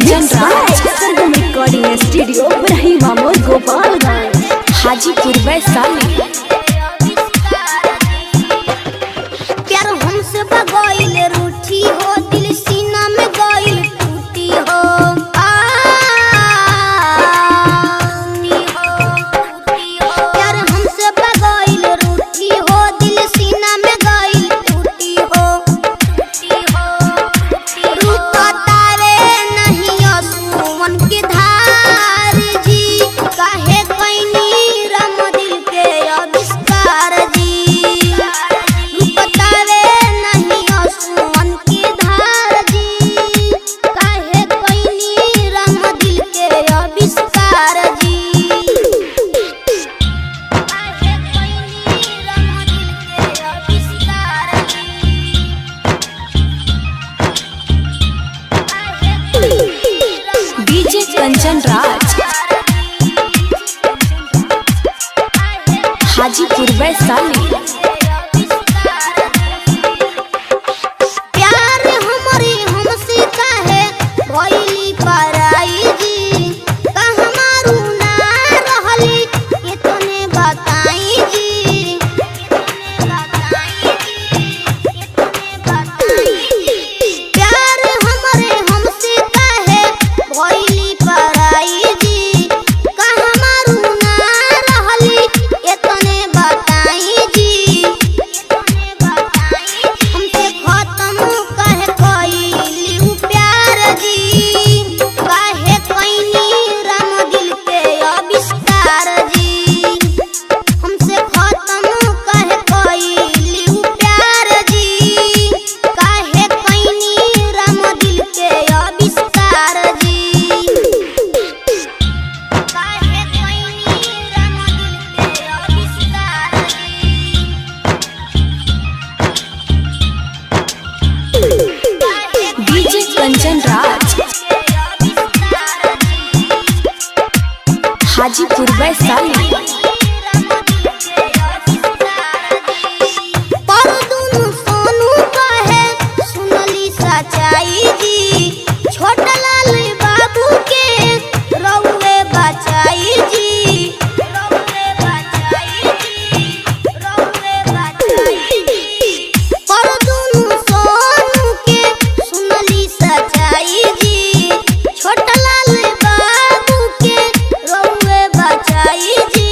कंचन राज सरगम recording studio Brahma मोड़ गोपालगंज हाजीपुर वैशाली। प्यार हमसे बगैल रूठी हो, दिल सीना में गइल टूटी हो। प्यार हमसे बगैल रूठी हो, दिल सीना में गइल टूटी हो। रुका तारे नहीं आंसुओं की धार जी, काहे कैनी राम दिल के आविष्कार जी। रुका तारे नहीं आंसुओं की धार जी, काहे कैनी राम दिल के आविष्कार जी। काहे कैनी राम दिल के आविष्कार जी। डीजे कंचन राज हाजीपुर वैशाली। प्यार हमारी हमसे काहे भइली पराई जी, कहाँ मारू ना रहली कितने बताई जी। प्यार हमारे हमसे काहे भइली पराई जी, कहाँ मारू ना रहली कितने बताई जी। हमसे खत्म काहे कइली प्यार जी, काहे कैनी राम दिल के आविष्कार जी। हमसे खत्म काहे कइली प्यार जी, काहे कैनी राम दिल के आविष्कार जी। काहे कैनी राम दिल के आविष्कार जी। डीजे कंचन राज हाजीपुर वैशाली। पर दुनु सोनू कहे सुनली सच्चाई जी, छोटा लाल बाबू के रउए बचाई जी। पर दुनु सोनू के सुनली सच्चाई जी, छोटा लाल बाबू के रउए बचाई जी।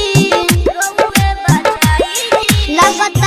लगता